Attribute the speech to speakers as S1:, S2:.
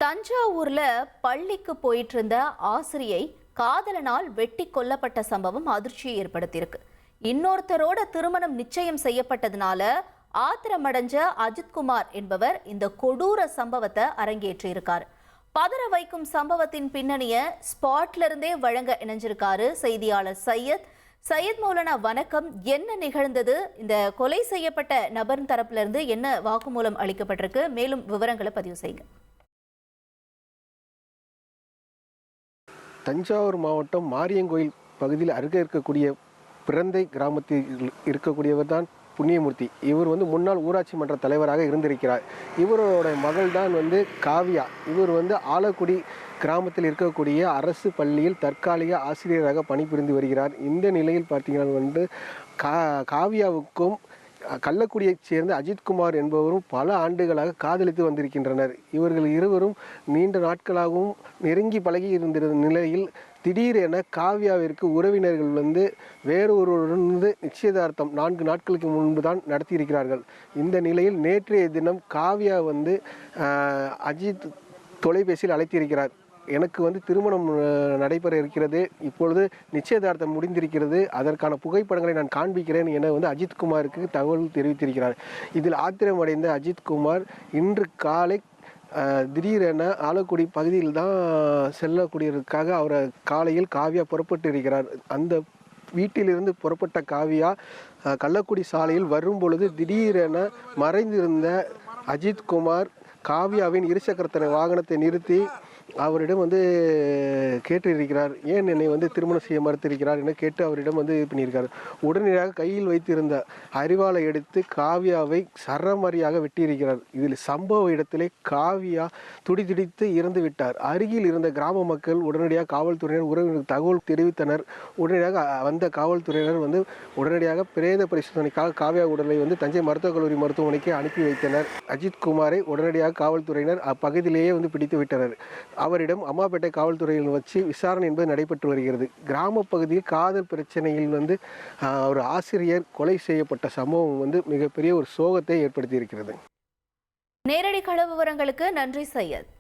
S1: தஞ்சாவூர்ல பள்ளிக்கு போயிட்டு இருந்த ஆசிரியை காதலனால் வெட்டி கொல்லப்பட்ட சம்பவம் அதிர்ச்சியை ஏற்படுத்தியிருக்கு. இன்னொருத்தரோட திருமணம் நிச்சயம் செய்யப்பட்டதுனால ஆத்திரமடைஞ்ச அஜித்குமார் என்பவர் இந்த கொடூர சம்பவத்தை அரங்கேற்றியிருக்காரு. பதற வைக்கும் சம்பவத்தின் பின்னணிய ஸ்பாட்ல இருந்தே வழங்க இணைஞ்சிருக்காரு செய்தியாளர் சையத் மௌலானா. வணக்கம். என்ன நிகழ்ந்தது? இந்த கொலை செய்யப்பட்ட நபர் தரப்புல இருந்து என்ன வாக்குமூலம் அளிக்கப்பட்டிருக்கு? மேலும் விவரங்களை பதிவு செய்யுங்க.
S2: தஞ்சாவூர் மாவட்டம் மாரியங்கோயில் பகுதியில் அருகே இருக்கக்கூடிய பிறந்தை கிராமத்தில் இருக்கக்கூடியவர் தான் புண்ணியமூர்த்தி. இவர் முன்னாள் ஊராட்சி மன்ற தலைவராக இருந்திருக்கிறார். இவரோட மகள் தான் காவியா. இவர் ஆலக்குடி கிராமத்தில் இருக்கக்கூடிய அரசு பள்ளியில் தற்காலிக ஆசிரியராக பணிபுரிந்து வருகிறார். இந்த நிலையில் பார்த்தீங்கன்னா காவியாவுக்கும் கள்ளக்குடியைச் சேர்ந்த அஜித்குமார் என்பவரும் பல ஆண்டுகளாக காதலித்து வந்திருக்கின்றனர். இவர்கள் இருவரும் நீண்ட நாட்களாகவும் நெருங்கி பழகி இருந்த நிலையில் திடீரென காவியாவிற்கு உறவினர்கள் வேறொருவருடன் நிச்சயதார்த்தம் 4 நாட்களுக்கு முன்பு தான் நடத்தியிருக்கிறார்கள். இந்த நிலையில் நேற்றைய தினம் காவியா அஜித் தொலைபேசியில் அழைத்திருக்கிறார். எனக்கு திருமணம் நடைபெற இருக்கிறது, இப்பொழுது நிச்சயதார்த்தம் முடிந்திருக்கிறது, அதற்கான புகைப்படங்களை நான் காண்பிக்கிறேன் என அஜித்குமாருக்கு தகவல் தெரிவித்திருக்கிறார். இதில் ஆத்திரமடைந்த அஜித்குமார் இன்று காலை திடீரென ஆலக்குடி பகுதியில் தான் செல்லக்கூடியதற்காக அவரை காலையில் காவியா புறப்பட்டு இருக்கிறார். அந்த வீட்டிலிருந்து புறப்பட்ட காவியா கள்ளக்குடி சாலையில் வரும் பொழுது திடீரென மறைந்திருந்த அஜித்குமார் காவியாவின் இருசக்கர வாகனத்தை நிறுத்தி அவரிடம் கேட்டிருக்கிறார். ஏன் என்னை திருமணம் செய்ய மறுத்திருக்கிறார் என கேட்டு அவரிடம் இது பண்ணியிருக்கார். உடனடியாக கையில் வைத்திருந்த அரிவாளை எடுத்து காவியாவை சரமாரியாக வெட்டியிருக்கிறார். இதில் சம்பவ இடத்திலே காவியா துடிதுடித்து இறந்து விட்டார். அருகில் இருந்த கிராம மக்கள் உடனடியாக காவல்துறையினர் உறவினருக்கு தகவல் தெரிவித்தனர். உடனடியாக வந்த காவல்துறையினர் உடனடியாக பிரேத பரிசோதனைக்காக காவியா உடலை தஞ்சை மருத்துவக் கல்லூரி மருத்துவமனைக்கு அனுப்பி வைத்தனர். அஜித்குமாரை உடனடியாக காவல்துறையினர் அப்பகுதியிலேயே பிடித்து விட்டனர். அவரிடம் அம்மாப்பேட்டை காவல்துறையில் வச்சு விசாரணை என்பது நடைபெற்று வருகிறது. கிராம பகுதியில் காதல் பிரச்சனையில் ஒரு ஆசிரியர் கொலை செய்யப்பட்ட சம்பவம் மிகப்பெரிய ஒரு சோகத்தை ஏற்படுத்தி இருக்கிறது.
S1: நேரடி கள விவரங்களுக்கு நன்றி சையத்.